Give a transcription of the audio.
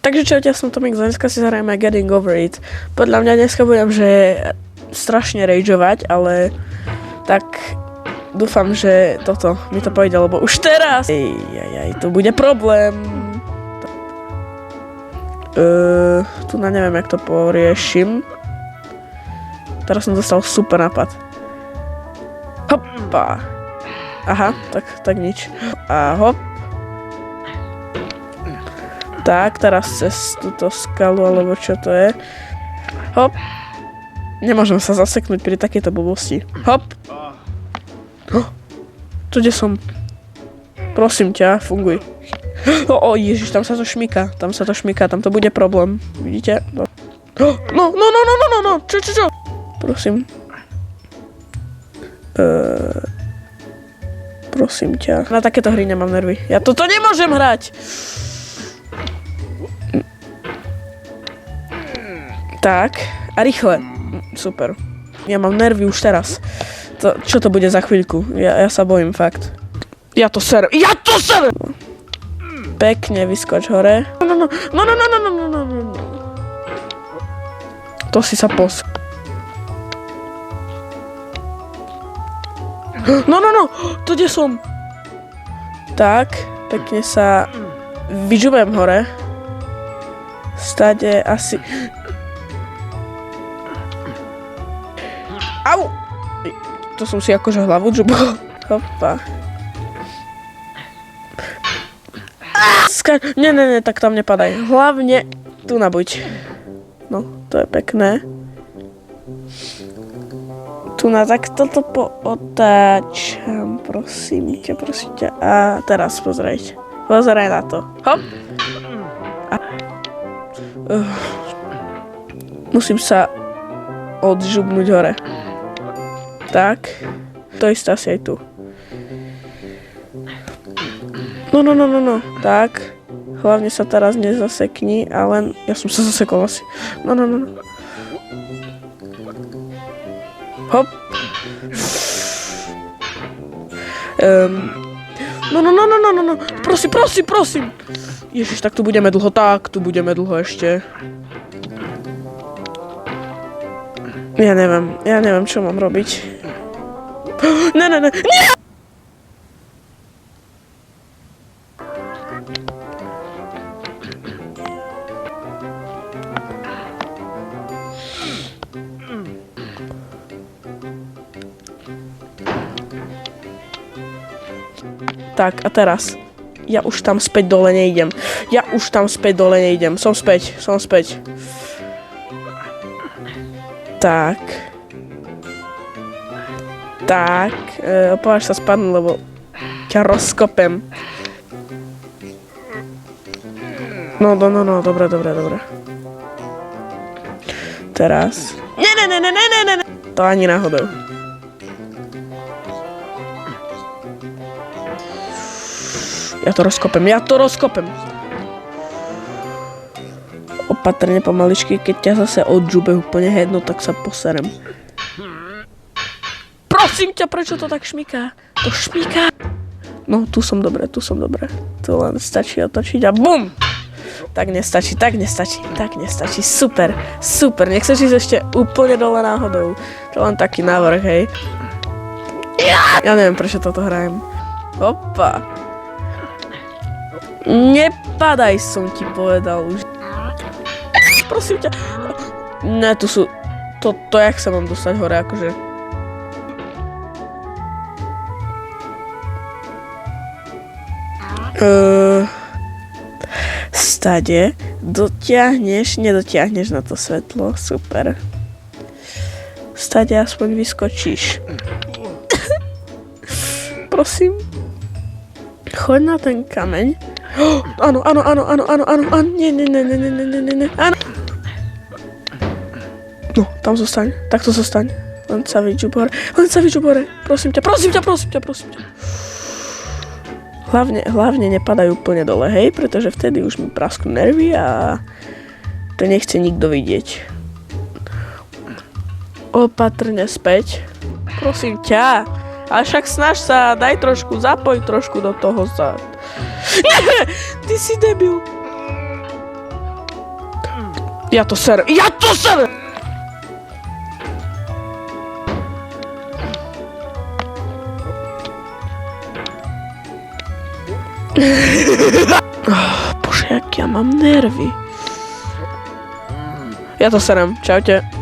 Takže čaute, ja som Tomik, dneska si zahrajeme Getting Over It. Podľa mňa dneska budem, že strašne rageovať, ale tak dúfam, že toto mi to pôjde, lebo už teraz to bude problém. Tu neviem, jak to poriešim. Teraz som dostal super nápad. Hoppa. Aha, tak nič. A hop. Tak, teraz cez túto skalu, alebo čo to je. Hop. Nemôžem sa zaseknúť pri takejto blbosti. Hop. Tu, kde som? Prosím ťa, funguj. Ježiš, tam sa to šmyká, tam to bude problém. Vidíte? No. Čo? Prosím. Prosím ťa. Na takéto hry nemám nervy. Ja toto nemôžem hrať! Tak, a rýchle. Super. Ja mám nervy už teraz. Čo to bude za chvíľku? Ja sa bojím, fakt. Ja to serem! Pekne, vyskoč hore. No. To si sa No. To kde som? Tak, pekne sa vyžubujem hore. Stade asi... Au! To som si akože hlavu džubol. Hopa. Nie, tak tam nepadaj. Hlavne tu nabuď. No, to je pekné. Tu na tak toto pootáčam. Prosím ťa. A teraz pozraj na to. Hop. Musím sa odžubnúť hore. Tak. To isté asi aj tu. No. Tak. Hlavne sa teraz nezasekni, ale ja som sa zasekol asi. No. Hop. No. Prosím. Ježiš, tak tu budeme dlho ešte. Ja neviem, čo mám robiť. Nie! Tak, a teraz. Ja už tam späť dole nejdem. Som späť. Tak, opováž sa spadnúť, lebo ťa rozkopem. No, dobre. Teraz. Nie. To ani náhodou. Ja to rozkopem. Opatrne pomaličky, keď ťa zase odžube úplne jedno, tak sa poserem. Prosím ťa, prečo to tak šmyká? To šmyká. No, tu som dobre. Tu len stačí otočiť a bum! Tak nestačí. Super. Nechceš ísť ešte úplne dole náhodou. To len taký návrh, hej. Ja neviem, prečo toto hrajem. Opa. Nepadaj, som ti povedal už. Prosím ťa. Ne, tu sú... To jak sa mám dostať hore, akože... Stade. Nedotiahneš na to svetlo. Super. Stade aspoň vyskočíš. Prosím. Choď na ten kameň. Áno. Nie. Áno. No, tam zostaň. Takto zostaň. Len sa vyžub hore. Prosím ťa. Hlavne nepadajú úplne dole, hej, pretože vtedy už mi prasknú nervy a to nechce nikto vidieť. Opatrne späť. Prosím ťa. Ale však snaž sa, zapoj trošku do toho. Nie, ty si debil. Ja to serem. Ja to serem! Bože, jak ja mám nervy. Ja to serem. Čaute.